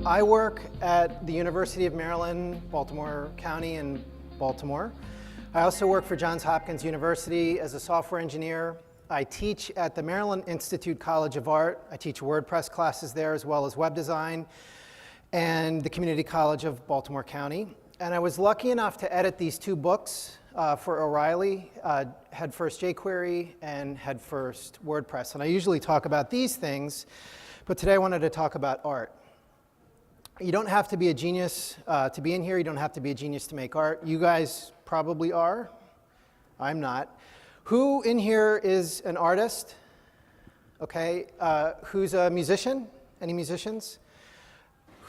I work at the University of Maryland, Baltimore County in Baltimore. I also work for Johns Hopkins University as a software engineer. I teach at the Maryland Institute College of Art. I teach WordPress classes there as well as web design and the Community College of Baltimore County. And I was lucky enough to edit these two books for O'Reilly, Head First jQuery and Head First WordPress. And I usually talk about these things, but today I wanted to talk about art. You don't have to be a genius to be in here. You don't have to be a genius to make art. You guys probably are. I'm not. Who in here is an artist? Okay. Who's a musician? Any musicians?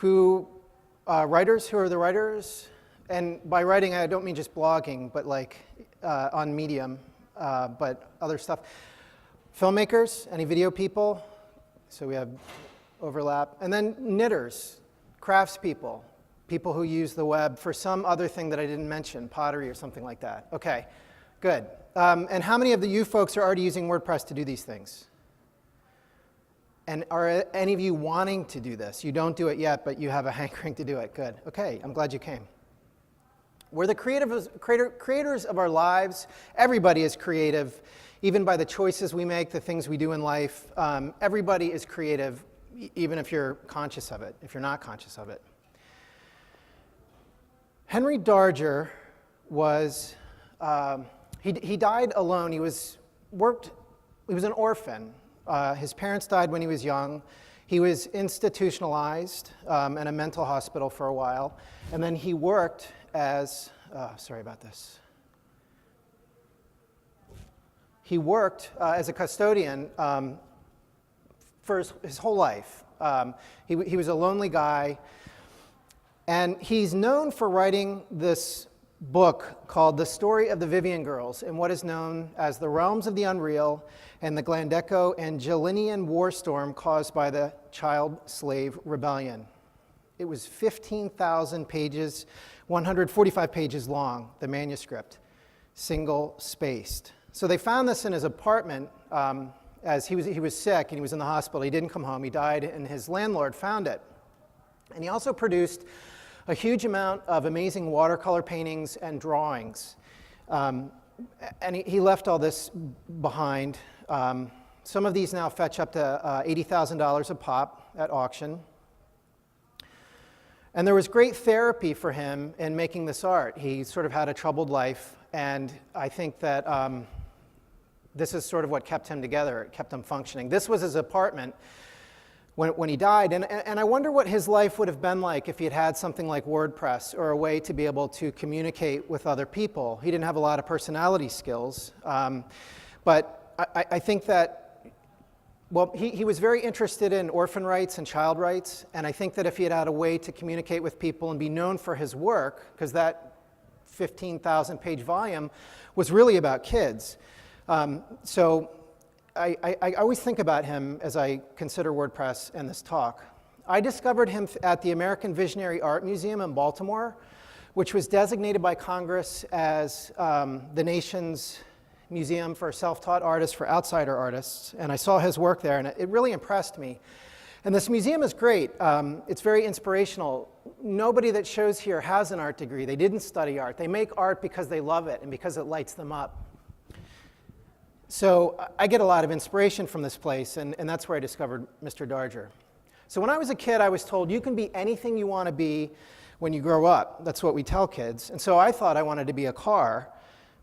Writers? Who are the writers? And by writing, I don't mean just blogging, but like on Medium, but other stuff. Filmmakers? Any video people? So we have overlap. And then knitters, craftspeople, people who use the web for some other thing that I didn't mention, pottery or something like that. Okay, good. And how many of you folks are already using WordPress to do these things? And are any of you wanting to do this? You don't do it yet, but you have a hankering to do it. Good. Okay, I'm glad you came. We're the creators of our lives. Everybody is creative, even by the choices we make, the things we do in life. Everybody is creative, even if you're conscious of it, if you're not conscious of it. Henry Darger was, he died alone. He was an orphan. His parents died when he was young. He was institutionalized in a mental hospital for a while. And then he worked as, sorry about this. He worked as a custodian for his whole life. He was a lonely guy. And he's known for writing this book called The Story of the Vivian Girls in what is known as the realms of the unreal and the Glandeco and Gelinian war storm caused by the child slave rebellion. It was 15,000 pages, 145 pages long, the manuscript, single-spaced. So they found this in his apartment as he was sick and he was in the hospital. He didn't come home. He died, and his landlord found it. And he also produced a huge amount of amazing watercolor paintings and drawings. And he left all this behind. Some of these now fetch up to $80,000 a pop at auction. And there was great therapy for him in making this art. He sort of had a troubled life, and I think that this is sort of what kept him together. It kept him functioning. This was his apartment when he died, and I wonder what his life would have been like if he had had something like WordPress or a way to be able to communicate with other people. He didn't have a lot of personality skills, but I think that, well, he was very interested in orphan rights and child rights, and I think that if he had had a way to communicate with people and be known for his work, because that 15,000-page volume was really about kids. So I always think about him as I consider WordPress and this talk. I discovered him at the American Visionary Art Museum in Baltimore, which was designated by Congress as the nation's museum for self-taught artists, for outsider artists. And I saw his work there, and it really impressed me. And this museum is great. It's very inspirational. Nobody that shows here has an art degree. They didn't study art. They make art because they love it and because it lights them up. So I get a lot of inspiration from this place, and that's where I discovered Mr. Darger. So when I was a kid, I was told, you can be anything you want to be when you grow up. That's what we tell kids. And so I thought I wanted to be a car,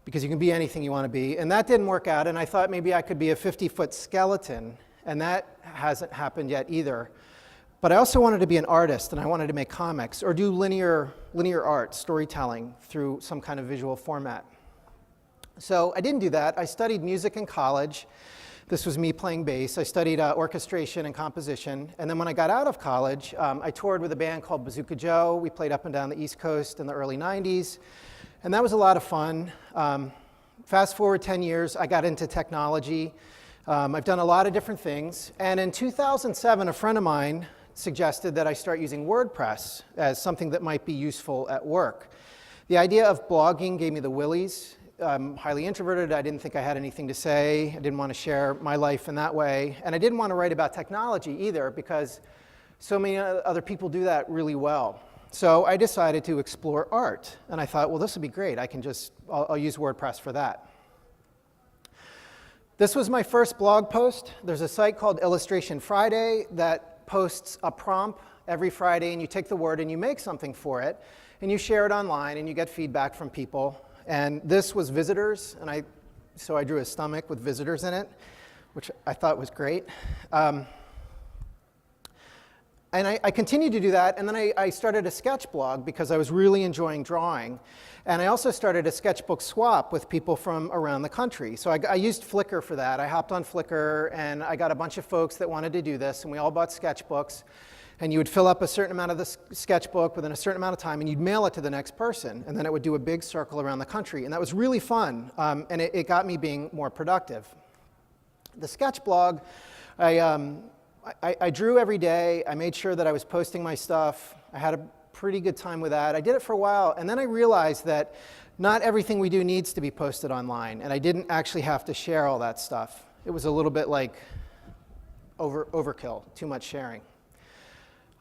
because you can be anything you want to be. And that didn't work out, and I thought maybe I could be a 50-foot skeleton, and that hasn't happened yet either. But I also wanted to be an artist, and I wanted to make comics or do linear art, storytelling through some kind of visual format. So I didn't do that. I studied music in college. This was me playing bass. I studied orchestration and composition. And then when I got out of college, I toured with a band called Bazooka Joe. We played up and down the East Coast in the early 90s. And that was a lot of fun. Fast forward 10 years, I got into technology. I've done a lot of different things. And in 2007, a friend of mine suggested that I start using WordPress as something that might be useful at work. The idea of blogging gave me the willies. I'm highly introverted. I didn't think I had anything to say. I didn't want to share my life in that way. And I didn't want to write about technology either, because so many other people do that really well. So I decided to explore art. And I thought, well, this would be great. I'll use WordPress for that. This was my first blog post. There's a site called Illustration Friday that posts a prompt every Friday, and you take the word and you make something for it, and you share it online, and you get feedback from people. And this was visitors, and so I drew a stomach with visitors in it, which I thought was great. And I continued to do that, and then I started a sketch blog because I was really enjoying drawing. And I also started a sketchbook swap with people from around the country. So I used Flickr for that. I hopped on Flickr, and I got a bunch of folks that wanted to do this, and we all bought sketchbooks. And you would fill up a certain amount of the sketchbook within a certain amount of time, and you'd mail it to the next person, and then it would do a big circle around the country. And that was really fun, and it got me being more productive. The sketch blog, I drew every day. I made sure that I was posting my stuff. I had a pretty good time with that. I did it for a while, and then I realized that not everything we do needs to be posted online, and I didn't actually have to share all that stuff. It was a little bit like overkill, too much sharing.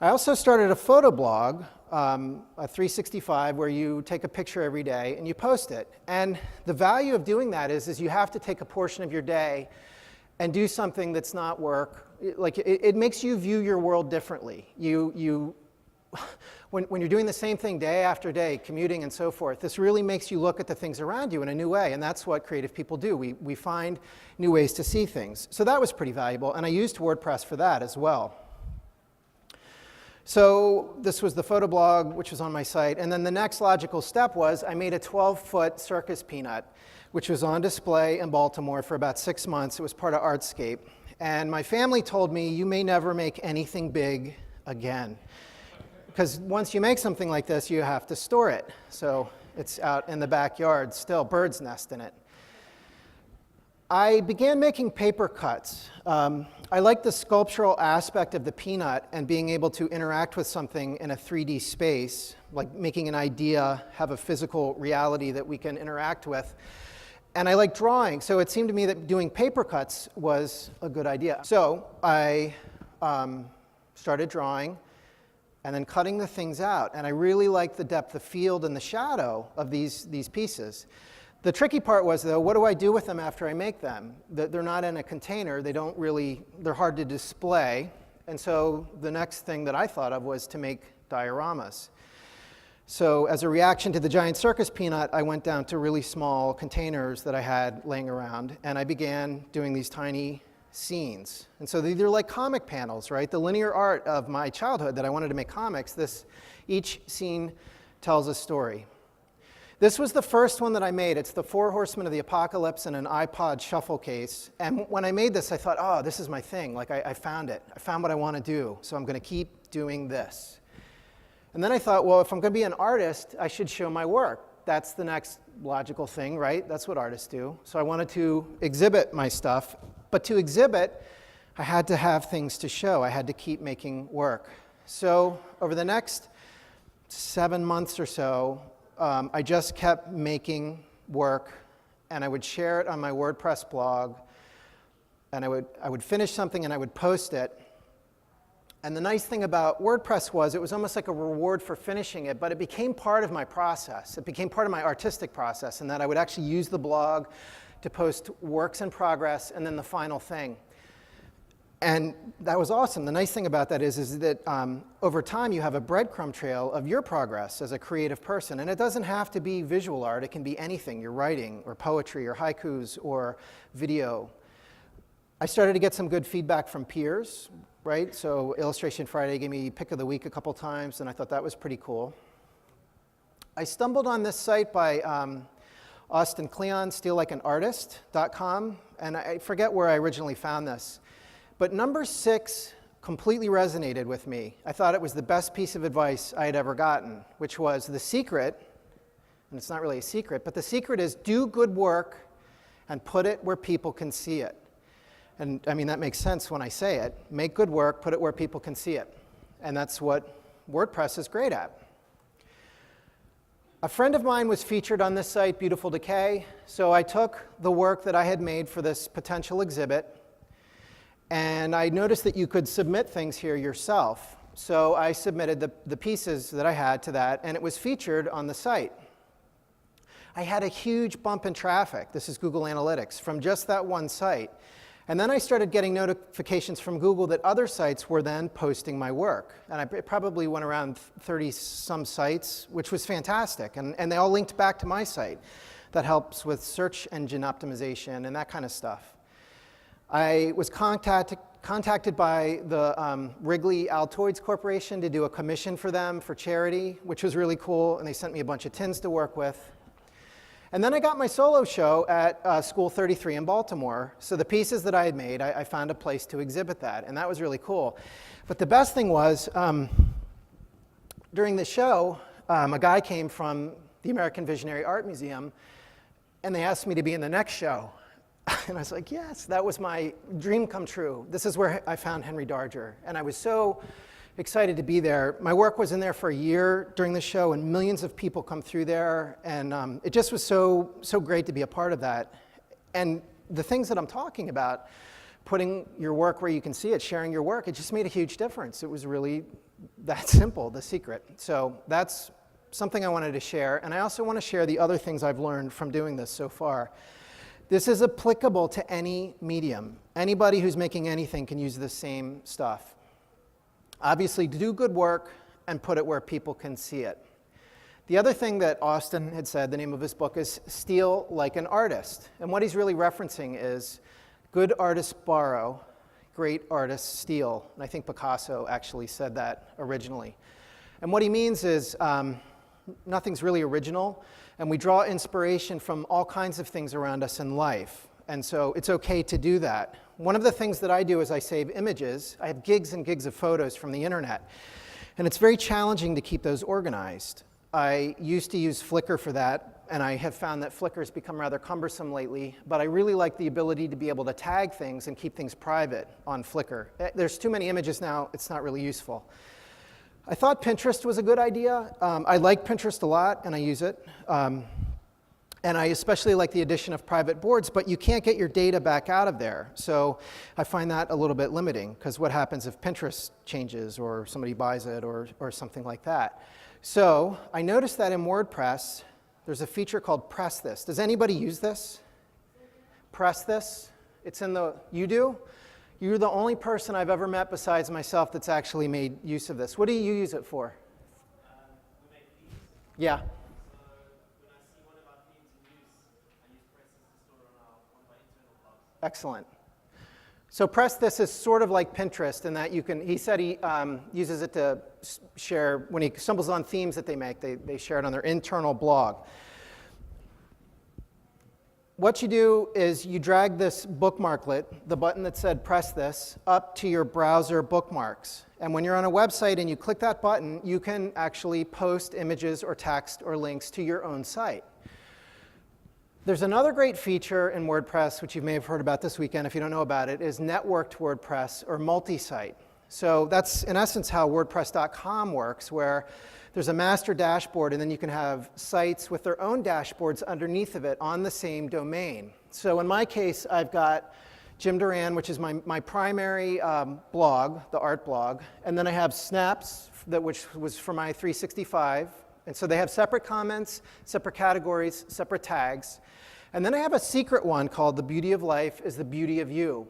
I also started a photo blog, a 365, where you take a picture every day and you post it. And the value of doing that is you have to take a portion of your day and do something that's not work. It makes you view your world differently. When you're doing the same thing day after day, commuting and so forth, this really makes you look at the things around you in a new way, and that's what creative people do. We find new ways to see things. So that was pretty valuable, and I used WordPress for that as well. So this was the photo blog, which was on my site, and then the next logical step was I made a 12-foot circus peanut, which was on display in Baltimore for about 6 months. It was part of Artscape. And my family told me, you may never make anything big again. Because once you make something like this, you have to store it. So it's out in the backyard still, birds nest in it. I began making paper cuts. I liked the sculptural aspect of the peanut and being able to interact with something in a 3D space, like making an idea have a physical reality that we can interact with. And I like drawing, so it seemed to me that doing paper cuts was a good idea. So I started drawing and then cutting the things out. And I really liked the depth of field and the shadow of these pieces. The tricky part was, though, what do I do with them after I make them? They're not in a container. They're hard to display. And so the next thing that I thought of was to make dioramas. So as a reaction to the giant circus peanut, I went down to really small containers that I had laying around, and I began doing these tiny scenes. And so they're like comic panels, right? The linear art of my childhood that I wanted to make comics, each scene tells a story. This was the first one that I made. It's the 4 Horsemen of the Apocalypse in an iPod shuffle case. And when I made this, I thought, oh, this is my thing. Like, I found it. I found what I want to do, so I'm going to keep doing this. And then I thought, well, if I'm going to be an artist, I should show my work. That's the next logical thing, right? That's what artists do. So I wanted to exhibit my stuff. But to exhibit, I had to have things to show. I had to keep making work. So over the next 7 months or so, I just kept making work, and I would share it on my WordPress blog, and I would finish something and I would post it. And the nice thing about WordPress was it was almost like a reward for finishing it, but it became part of my process. It became part of my artistic process, in that I would actually use the blog to post works in progress and then the final thing. And that was awesome. The nice thing about that is that over time you have a breadcrumb trail of your progress as a creative person. And it doesn't have to be visual art. It can be anything, your writing or poetry or haikus or video. I started to get some good feedback from peers, right? So Illustration Friday gave me Pick of the Week a couple times, and I thought that was pretty cool. I stumbled on this site by Austin Kleon, steallikeanartist.com, and I forget where I originally found this. But number 6 completely resonated with me. I thought it was the best piece of advice I had ever gotten, which was the secret, and it's not really a secret, but the secret is do good work and put it where people can see it. And I mean, that makes sense when I say it. Make good work, put it where people can see it. And that's what WordPress is great at. A friend of mine was featured on this site, Beautiful Decay. So I took the work that I had made for this potential exhibit, and I noticed that you could submit things here yourself. So I submitted the pieces that I had to that, and it was featured on the site. I had a huge bump in traffic. This is Google Analytics from just that one site. And then I started getting notifications from Google that other sites were then posting my work. And it probably went around 30-some sites, which was fantastic. And they all linked back to my site. That helps with search engine optimization and that kind of stuff. I was contacted by the Wrigley Altoids Corporation to do a commission for them for charity, which was really cool. And they sent me a bunch of tins to work with. And then I got my solo show at School 33 in Baltimore. So the pieces that I had made, I found a place to exhibit that, and that was really cool. But the best thing was, during the show, a guy came from the American Visionary Art Museum, and they asked me to be in the next show. And I was like, yes, that was my dream come true. This is where I found Henry Darger, and I was so excited to be there. My work was in there for a year during the show, and millions of people come through there, and it just was so great to be a part of that. And the things that I'm talking about, putting your work where you can see it, sharing your work, it just made a huge difference. It was really that simple, the secret. So that's something I wanted to share, and I also want to share the other things I've learned from doing this so far. This is applicable to any medium. Anybody who's making anything can use the same stuff. Obviously, do good work and put it where people can see it. The other thing that Austin had said, the name of his book, is Steal Like an Artist. And what he's really referencing is good artists borrow, great artists steal. And I think Picasso actually said that originally. And what he means is nothing's really original, and we draw inspiration from all kinds of things around us in life. And so it's okay to do that. One of the things that I do is I save images. I have gigs and gigs of photos from the internet. And it's very challenging to keep those organized. I used to use Flickr for that, and I have found that Flickr has become rather cumbersome lately. But I really like the ability to be able to tag things and keep things private on Flickr. There's too many images now, it's not really useful. I thought Pinterest was a good idea. I like Pinterest a lot, and I use it. And I especially like the addition of private boards, but you can't get your data back out of there. So I find that a little bit limiting, because what happens if Pinterest changes or somebody buys it or something like that? So I noticed that in WordPress, there's a feature called Press This. Does anybody use this? Press This? It's in the, you do? You're the only person I've ever met besides myself that's actually made use of this. What do you use it for? We make themes. Yeah. So when I see one of our themes in use, I use Press This to store on one of my internal blogs. Excellent. So Press This is sort of like Pinterest in that you can, he said he uses it to share, when he stumbles on themes that they make, they share it on their internal blog. What you do is you drag this bookmarklet, the button that said Press This, up to your browser bookmarks. And when you're on a website and you click that button, you can actually post images or text or links to your own site. There's another great feature in WordPress, which you may have heard about this weekend if you don't know about it, is networked WordPress or multi-site. So that's in essence how WordPress.com works, where there's a master dashboard, and then you can have sites with their own dashboards underneath of it on the same domain. So in my case, I've got Jim Duran, which is my primary blog, the art blog, and then I have Snaps, which was for my 365. And so they have separate comments, separate categories, separate tags. And then I have a secret one called The Beauty of Life is the Beauty of You.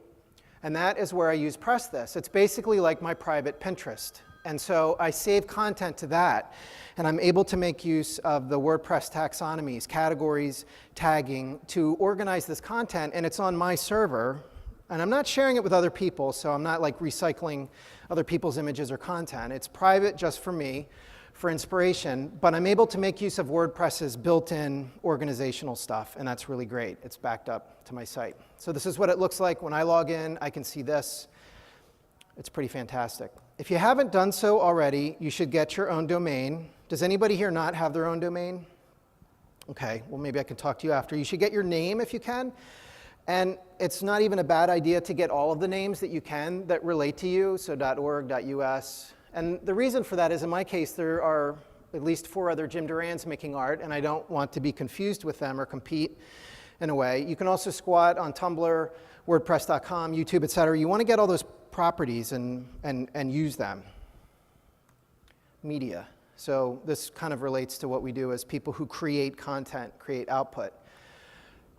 And that is where I use Press This. It's basically like my private Pinterest. And so I save content to that, and I'm able to make use of the WordPress taxonomies, categories, tagging, to organize this content, and it's on my server, and I'm not sharing it with other people, so I'm not like recycling other people's images or content. It's private just for me, for inspiration, but I'm able to make use of WordPress's built-in organizational stuff, and that's really great. It's backed up to my site. So this is what it looks like when I log in. I can see this. It's pretty fantastic. If you haven't done so already, you should get your own domain. Does anybody here not have their own domain? Okay, well maybe I can talk to you after. You should get your name if you can. And it's not even a bad idea to get all of the names that you can that relate to you, so .org, .us. And the reason for that is, in my case, there are at least 4 other Jim Durans making art, and I don't want to be confused with them or compete in a way. You can also squat on Tumblr, WordPress.com, YouTube, etc. You want to get all those properties and use them. media. So this kind of relates to what we do as people who create content, create output.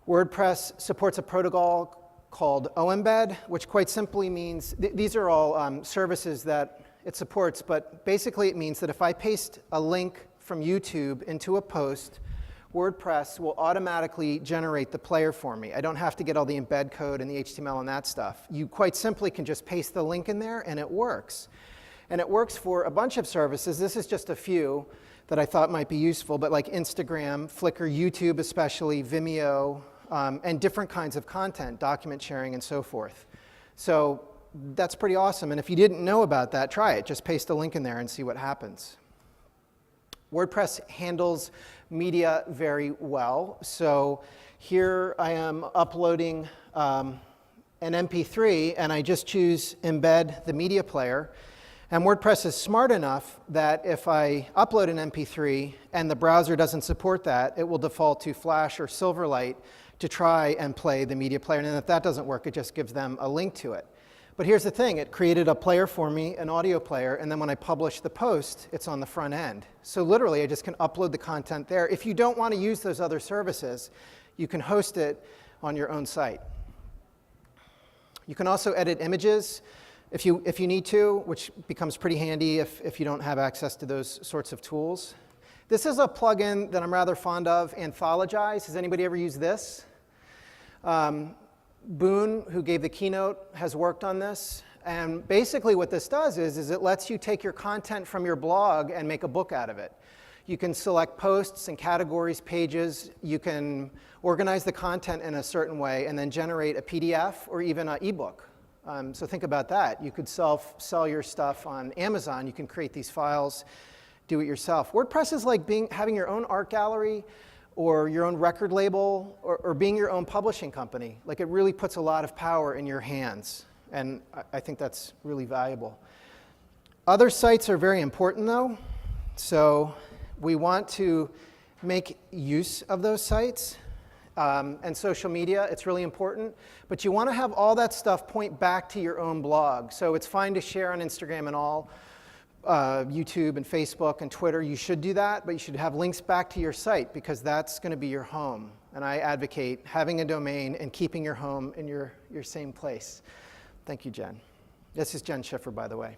WordPress supports a protocol called OEmbed, which quite simply means, these are all services that it supports, but basically it means that if I paste a link from YouTube into a post, WordPress will automatically generate the player for me. I don't have to get all the embed code and the HTML and that stuff. You quite simply can just paste the link in there and it works. And it works for a bunch of services. This is just a few that I thought might be useful, but like Instagram, Flickr, YouTube especially, Vimeo, and different kinds of content, document sharing and so forth. So that's pretty awesome. And if you didn't know about that, try it. Just paste a link in there and see what happens. WordPress handles media very well. So here I am uploading an MP3, and I just choose embed the media player. And WordPress is smart enough that if I upload an MP3 and the browser doesn't support that, it will default to Flash or Silverlight to try and play the media player. And if that doesn't work, it just gives them a link to it. But here's the thing, it created a player for me, an audio player, and then when I publish the post, it's on the front end. So literally, I just can upload the content there. If you don't want to use those other services, you can host it on your own site. You can also edit images if you need to, which becomes pretty handy if you don't have access to those sorts of tools. This is a plugin that I'm rather fond of, Anthologize. Has anybody ever used this? Boone, who gave the keynote, has worked on this. And basically what this does is it lets you take your content from your blog and make a book out of it. You can select posts and categories, pages. You can organize the content in a certain way and then generate a PDF or even an ebook. So think about that. You could sell your stuff on Amazon. You can create these files, do it yourself. WordPress is like having your own art gallery, or your own record label, or being your own publishing company. Like, it really puts a lot of power in your hands, and I think that's really valuable. Other sites are very important, though, so we want to make use of those sites. And social media, it's really important, but you want to have all that stuff point back to your own blog. So it's fine to share on Instagram and all, YouTube and Facebook and Twitter. You should do that, but you should have links back to your site because that's going to be your home. And I advocate having a domain and keeping your home in your same place. Thank you, Jen. This is Jen Schiffer, by the way.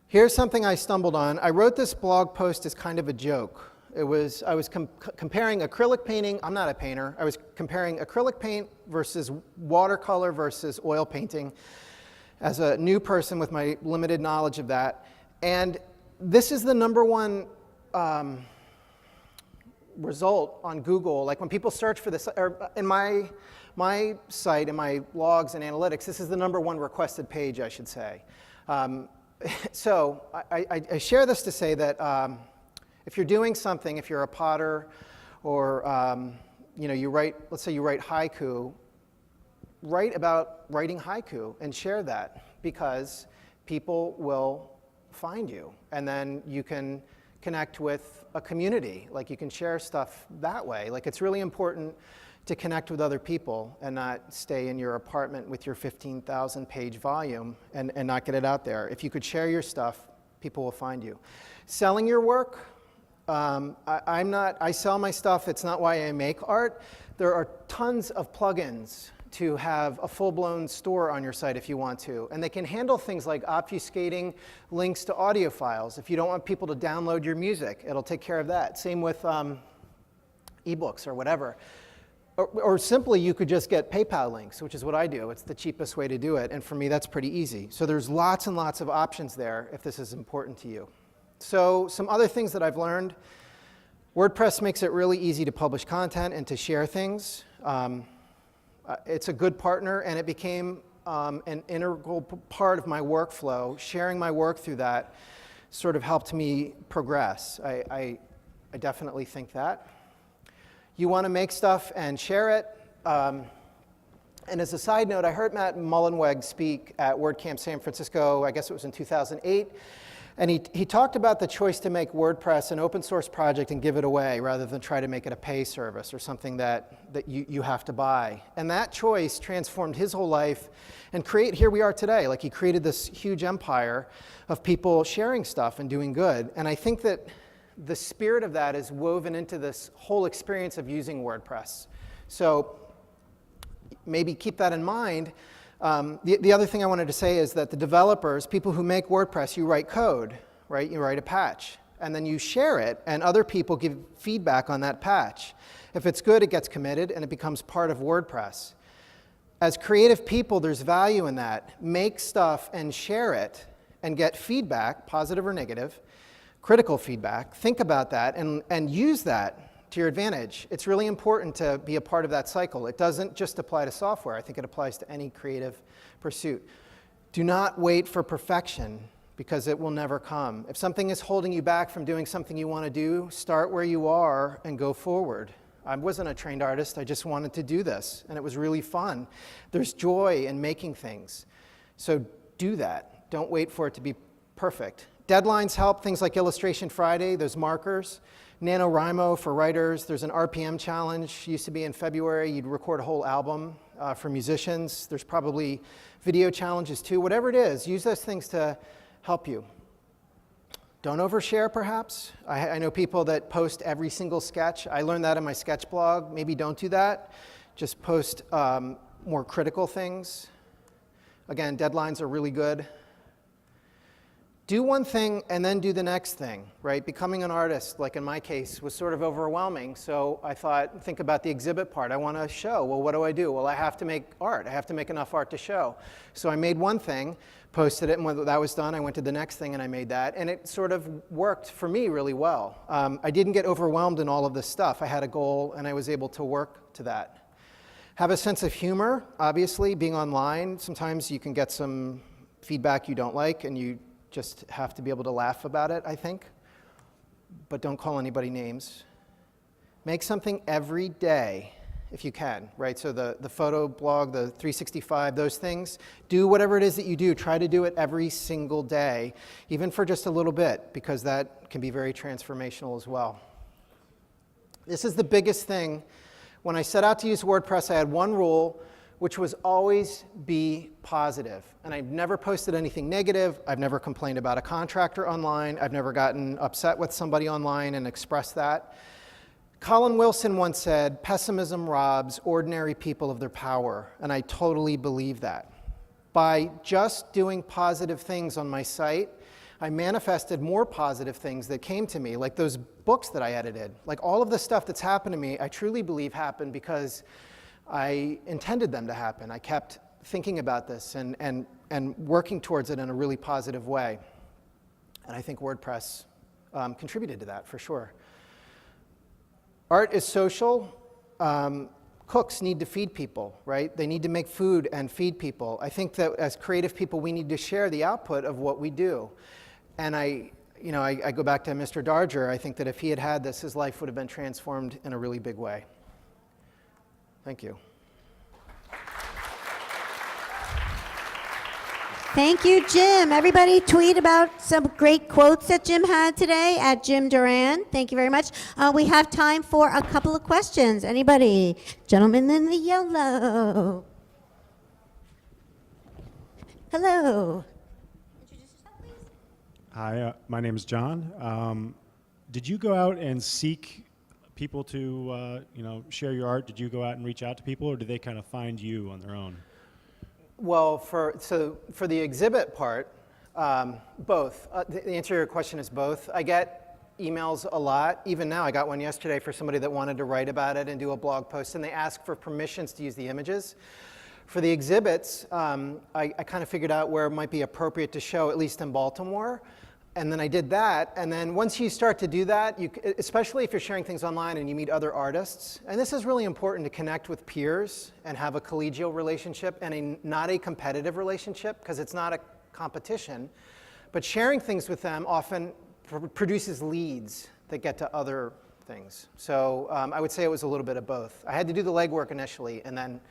Here's something I stumbled on. I wrote this blog post as kind of a joke. I was comparing acrylic painting. I'm not a painter. I was comparing acrylic paint versus watercolor versus oil painting, as a new person with my limited knowledge of that. And this is the #1 result on Google. Like when people search for this, or in my site, in my logs and analytics, this is the #1 requested page, I should say. So I share this to say that if you're doing something, if you're a potter, or let's say you write haiku, write about writing haiku and share that, because people will find you, and then you can connect with a community. Like, you can share stuff that way. Like, it's really important to connect with other people and not stay in your apartment with your 15,000 page volume and not get it out there. If you could share your stuff, people will find you. Selling your work, I sell my stuff. It's not why I make art. There are tons of plugins to have a full-blown store on your site if you want to. And they can handle things like obfuscating links to audio files. If you don't want people to download your music, it'll take care of that. Same with ebooks or whatever. Or simply, you could just get PayPal links, which is what I do. It's the cheapest way to do it. And for me, that's pretty easy. So there's lots and lots of options there if this is important to you. So some other things that I've learned. WordPress makes it really easy to publish content and to share things. It's a good partner, and it became an integral part of my workflow. Sharing my work through that sort of helped me progress. I definitely think that. You want to make stuff and share it. And as a side note, I heard Matt Mullenweg speak at WordCamp San Francisco, I guess it was in 2008. And he talked about the choice to make WordPress an open source project and give it away rather than try to make it a pay service or something that you have to buy. And that choice transformed his whole life and here we are today. Like, he created this huge empire of people sharing stuff and doing good. And I think that the spirit of that is woven into this whole experience of using WordPress. So maybe keep that in mind. The other thing I wanted to say is that the developers, people who make WordPress, you write code, right? You write a patch, and then you share it, and other people give feedback on that patch. If it's good, it gets committed, and it becomes part of WordPress. As creative people, there's value in that. Make stuff and share it, and get feedback, positive or negative, critical feedback. Think about that, and use that to your advantage. It's really important to be a part of that cycle. It doesn't just apply to software. I think it applies to any creative pursuit. Do not wait for perfection, because it will never come. If something is holding you back from doing something you want to do, start where you are and go forward. I wasn't a trained artist. I just wanted to do this, and it was really fun. There's joy in making things. So do that. Don't wait for it to be perfect. Deadlines help, things like Illustration Friday, those markers. NaNoWriMo for writers. There's an RPM challenge. Used to be in February. You'd record a whole album for musicians. There's probably video challenges too. Whatever it is, use those things to help you. Don't overshare, perhaps. I know people that post every single sketch. I learned that in my sketch blog. Maybe don't do that. Just post more critical things. Again, deadlines are really good. Do one thing and then do the next thing, right? Becoming an artist, like in my case, was sort of overwhelming. So I thought, think about the exhibit part. I want to show. Well, what do? Well, I have to make art. I have to make enough art to show. So I made one thing, posted it, and when that was done, I went to the next thing and I made that. And it sort of worked for me really well. I didn't get overwhelmed in all of this stuff. I had a goal and I was able to work to that. Have a sense of humor, obviously. Being online, sometimes you can get some feedback you don't like, and you just have to be able to laugh about it, I think. But don't call anybody names. Make something every day if you can, right? So the photo blog, the 365, those things. Do whatever it is that you do. Try to do it every single day, even for just a little bit, because that can be very transformational as well. This is the biggest thing. When I set out to use WordPress, I had one rule, which was always be positive. And I've never posted anything negative. I've never complained about a contractor online. I've never gotten upset with somebody online and expressed that. Colin Wilson once said, "Pessimism robs ordinary people of their power." And I totally believe that. By just doing positive things on my site, I manifested more positive things that came to me, like those books that I edited. Like all of the stuff that's happened to me, I truly believe happened because I intended them to happen. I kept thinking about this and working towards it in a really positive way. And I think WordPress contributed to that for sure. Art is social. Cooks need to feed people, right? They need to make food and feed people. I think that as creative people, we need to share the output of what we do. And I go back to Mr. Darger. I think that if he had had this, his life would have been transformed in a really big way. Thank you. Thank you, Jim. Everybody tweet about some great quotes that Jim had today at Jim Duran. Thank you very much. We have time for a couple of questions. Anybody? Gentleman in the yellow. Hello. Introduce yourself, please. Hi, my name is John. Did you go out and seek people to share your art? Did you go out and reach out to people, or did they kind of find you on their own? Well, for the exhibit part, both. The answer to your question is both. I get emails a lot. Even now, I got one yesterday for somebody that wanted to write about it and do a blog post, and they ask for permissions to use the images. For the exhibits, I kind of figured out where it might be appropriate to show, at least in Baltimore. And then I did that, and then once you start to do that, especially if you're sharing things online and you meet other artists, and this is really important to connect with peers and have a collegial relationship and not a competitive relationship, because it's not a competition, but sharing things with them often produces leads that get to other things. So I would say it was a little bit of both. I had to do the legwork initially, and then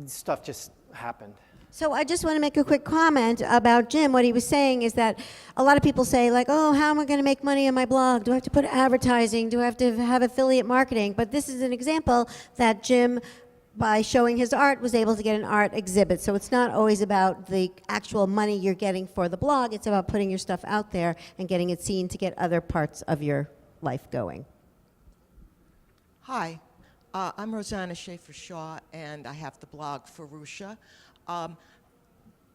stuff just happened. So I just want to make a quick comment about Jim. What he was saying is that a lot of people say, like, oh, how am I going to make money on my blog? Do I have to put advertising? Do I have to have affiliate marketing? But this is an example that Jim, by showing his art, was able to get an art exhibit. So it's not always about the actual money you're getting for the blog. It's about putting your stuff out there and getting it seen to get other parts of your life going. Hi, I'm Rosanna Schaefer-Shaw, and I have the blog Furusha.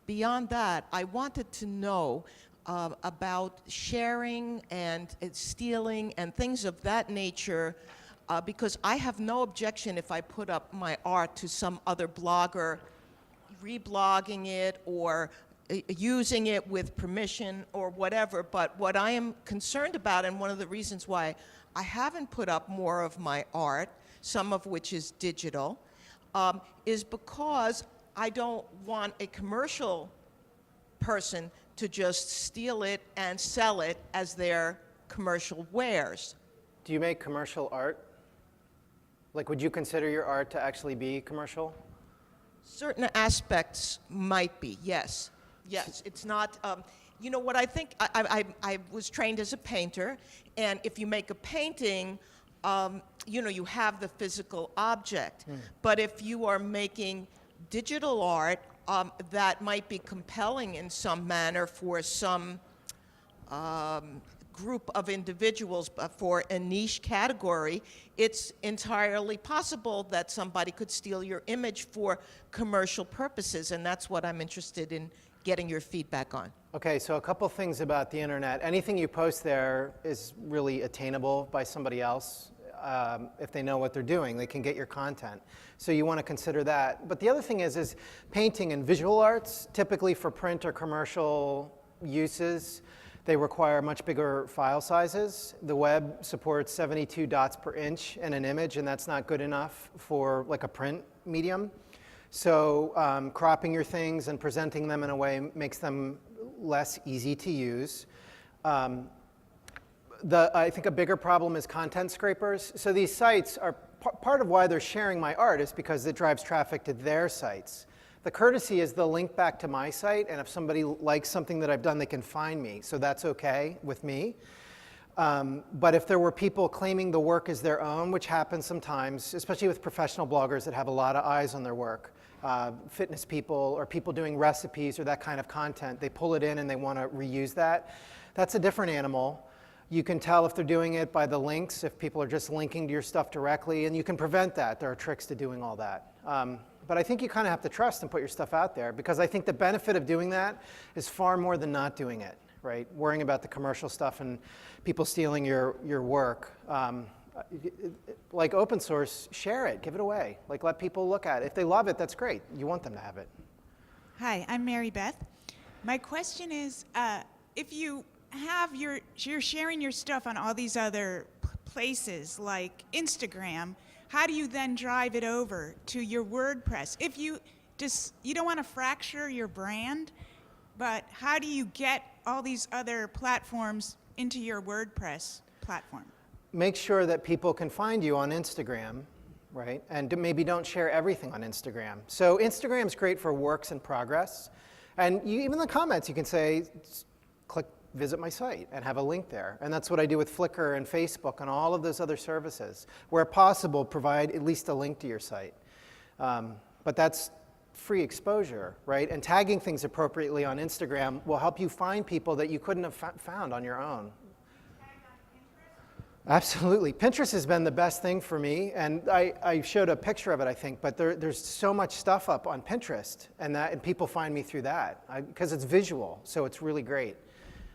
Beyond that, I wanted to know about sharing and stealing and things of that nature, because I have no objection if I put up my art to some other blogger reblogging it or using it with permission or whatever. But what I am concerned about, and one of the reasons why I haven't put up more of my art, some of which is digital, is because I don't want a commercial person to just steal it and sell it as their commercial wares. Do you make commercial art? Like, would you consider your art to actually be commercial? Certain aspects might be, yes. Yes, it's not, you know what I think, I was trained as a painter, and if you make a painting, you know, you have the physical object. But if you are making digital art, that might be compelling in some manner for some group of individuals, for a niche category, it's entirely possible that somebody could steal your image for commercial purposes, and that's what I'm interested in getting your feedback on. Okay, so a couple things about the internet. Anything you post there is really attainable by somebody else. If they know what they're doing, they can get your content. So you want to consider that. But the other thing is painting and visual arts, typically for print or commercial uses, they require much bigger file sizes. The web supports 72 dots per inch in an image, and that's not good enough for like a print medium. So cropping your things and presenting them in a way makes them less easy to use. I think a bigger problem is content scrapers. So these sites are, part of why they're sharing my art is because it drives traffic to their sites. The courtesy is they'll link back to my site, and if somebody likes something that I've done, they can find me. So that's okay with me. But if there were people claiming the work as their own, which happens sometimes, especially with professional bloggers that have a lot of eyes on their work, fitness people or people doing recipes or that kind of content, they pull it in and they want to reuse that. That's a different animal. You can tell if they're doing it by the links, if people are just linking to your stuff directly, and you can prevent that. There are tricks to doing all that. But I think you kind of have to trust and put your stuff out there, because I think the benefit of doing that is far more than not doing it, right? Worrying about the commercial stuff and people stealing your work. Like open source, share it, give it away. Like let people look at it. If they love it, that's great. You want them to have it. Hi, I'm Mary Beth. My question is, if you have you're sharing your stuff on all these other places like Instagram, how do you then drive it over to your WordPress? If you don't want to fracture your brand, but how do you get all these other platforms into your WordPress platform? Make sure that people can find you on Instagram, right? And maybe don't share everything on Instagram. So Instagram's great for works in progress. And even in the comments, you can say, click visit my site and have a link there. And that's what I do with Flickr and Facebook and all of those other services. Where possible, provide at least a link to your site. But that's free exposure, right? And tagging things appropriately on Instagram will help you find people that you couldn't have found on your own. Absolutely. Pinterest has been the best thing for me, and I showed a picture of it, I think, but there's so much stuff up on Pinterest, and people find me through that, because it's visual, so it's really great.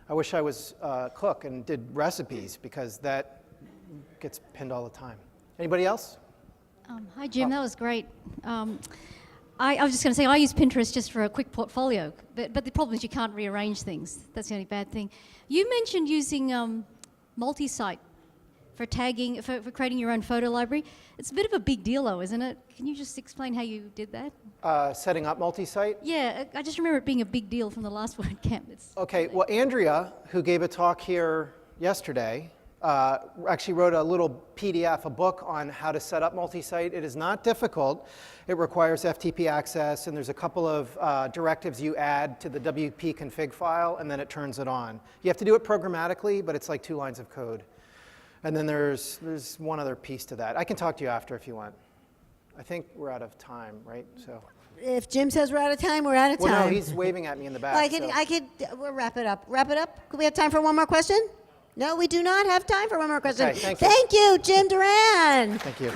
I wish I was a cook and did recipes, because that gets pinned all the time. Anybody else? Hi, Jim. That was great. I was just going to say, I use Pinterest just for a quick portfolio, but the problem is you can't rearrange things. That's the only bad thing. You mentioned using multi-site for tagging, for creating your own photo library. It's a bit of a big deal, though, isn't it? Can you just explain how you did that? Setting up multi-site? Yeah, I just remember it being a big deal from the last WordCamp. Okay, well, Andrea, who gave a talk here yesterday, actually wrote a little PDF, a book on how to set up multi-site. It is not difficult. It requires FTP access, and there's a couple of directives you add to the WP config file, and then it turns it on. You have to do it programmatically, but it's like 2 lines of code. And then there's one other piece to that. I can talk to you after if you want. I think we're out of time, right? So. If Jim says we're out of time, we're out of time. Well, no, he's waving at me in the back. We'll wrap it up. Wrap it up? Do we have time for one more question? No, we do not have time for one more question. Okay, thank you. Thank you, Jim Duran. Thank you.